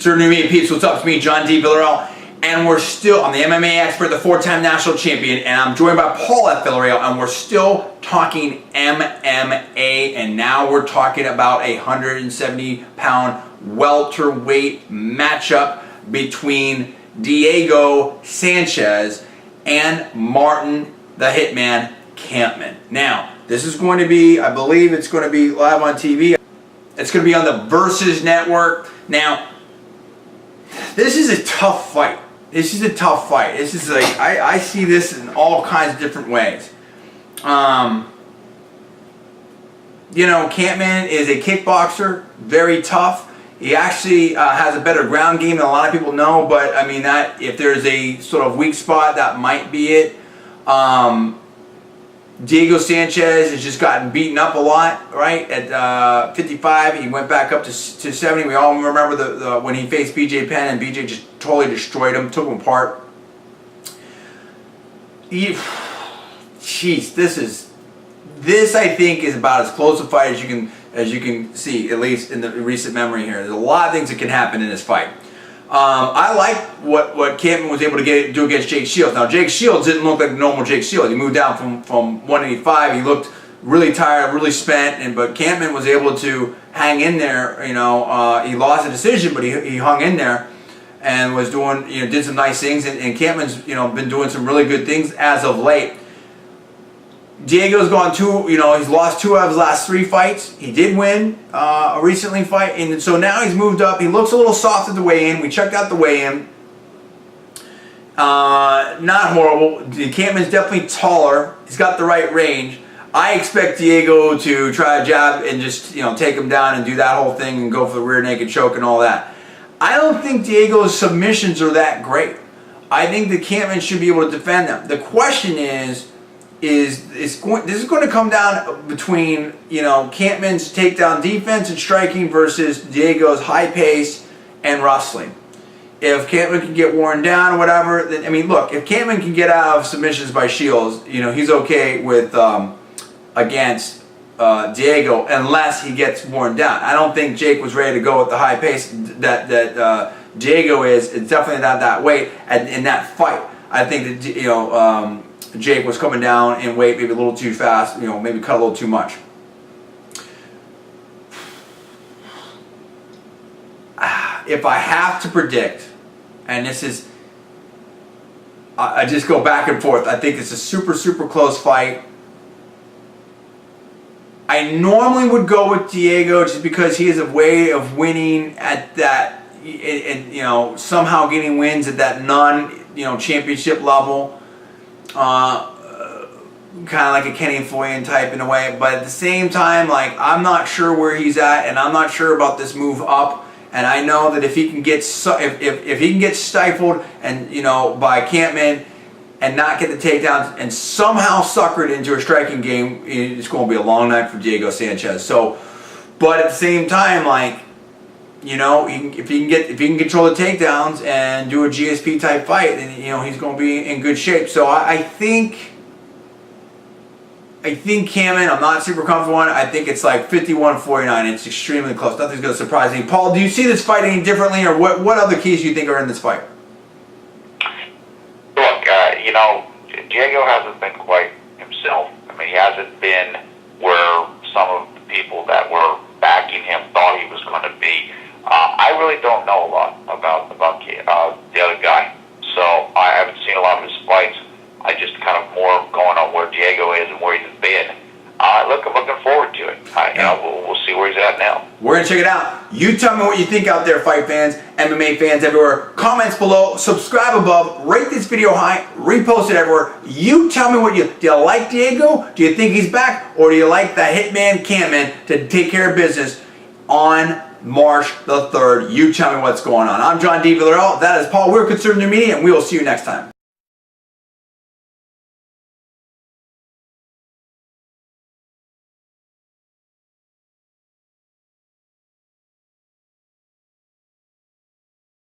Consider New Media Peeps. What's up? It's me, John D. Villarreal. And we're still, I'm the MMA expert, the 4-time national champion, and I'm joined by Paul at Villarreal, and we're still talking MMA, and now we're talking about a 170-pound welterweight matchup between Diego Sanchez and Martin the Hitman Kampmann. Now, this is going to be, I believe it's going to be live on TV. It's going to be on the Versus Network. Now, this is a tough fight. This is a tough fight. This is like, I see this in all kinds of different ways. You know, Kampmann is a kickboxer, very tough. He actually has a better ground game than a lot of people know, but I mean, that if there's a sort of weak spot, that might be it. Diego Sanchez has just gotten beaten up a lot, right? At 55, he went back up to 70. We all remember the when he faced BJ Penn, and BJ just totally destroyed him, took him apart. Jeez, this I think is about as close a fight as you can see, at least in the recent memory here. There's a lot of things that can happen in this fight. I like what Kampmann was able to do against Jake Shields. Now, Jake Shields didn't look like normal Jake Shields. He moved down from 185. He looked really tired, really spent, but Kampmann was able to hang in there. You know, he lost a decision, but he hung in there and was doing, you know, did some nice things. And Kampmann's, you know, been doing some really good things as of late. Diego's gone he's lost 2 out of his last 3 fights. He did win a recently fight, and so now he's moved up. He looks a little soft at the weigh-in. We checked out the weigh-in. Not horrible. Kampmann's definitely taller. He's got the right range. I expect Diego to try a jab and just, you know, take him down and do that whole thing and go for the rear naked choke and all that. I don't think Diego's submissions are that great. I think that Kampmann should be able to defend them. The question is this is going to come down between, you know, Kampmann's takedown defense and striking versus Diego's high pace and wrestling. If Kampmann can get worn down or whatever, then, I mean, look, if Kampmann can get out of submissions by Shields, you know, he's okay with against Diego unless he gets worn down. I don't think Jake was ready to go with the high pace that Diego is. It's definitely not that weight in that fight. I think that, you know, Jake was coming down in weight maybe a little too fast, you know, maybe cut a little too much. If I have to predict, and this is, I just go back and forth. I think it's a super, super close fight. I normally would go with Diego just because he has a way of winning at that, and you know, somehow getting wins at that championship level. Kind of like a Kenny Foyan type in a way, but at the same time, like, I'm not sure where he's at, and I'm not sure about this move up. And I know that if he can get if he can get stifled and, you know, by Kampmann and not get the takedowns and somehow sucker it into a striking game, it's going to be a long night for Diego Sanchez. So, but at the same time, like, you know, if he can control the takedowns and do a GSP type fight, then, you know, he's going to be in good shape. So I think Kampmann, I'm not super comfortable on it. I think it's like 51-49. It's extremely close. Nothing's going to surprise me. Paul, do you see this fight any differently, or what other keys do you think are in this fight? Look, you know, Diego hasn't been quite himself. I mean, he hasn't been where some of the people that were backing him thought he was going to be. I really don't know a lot about the other guy, so I haven't seen a lot of his fights. I just kind of more going on where Diego is and where he's been. Look, I'm looking forward to it. You know, we'll see where he's at now. We're going to check it out. You tell me what you think out there, fight fans, MMA fans everywhere. Comments below, subscribe above, rate this video high, repost it everywhere. You tell me do you like Diego? Do you think he's back? Or do you like the Hitman Kampmann to take care of business on March the 3rd? You tell me what's going on. I'm John D. Villarreal. That is Paul. We're Conservative New Media, and we will see you next time.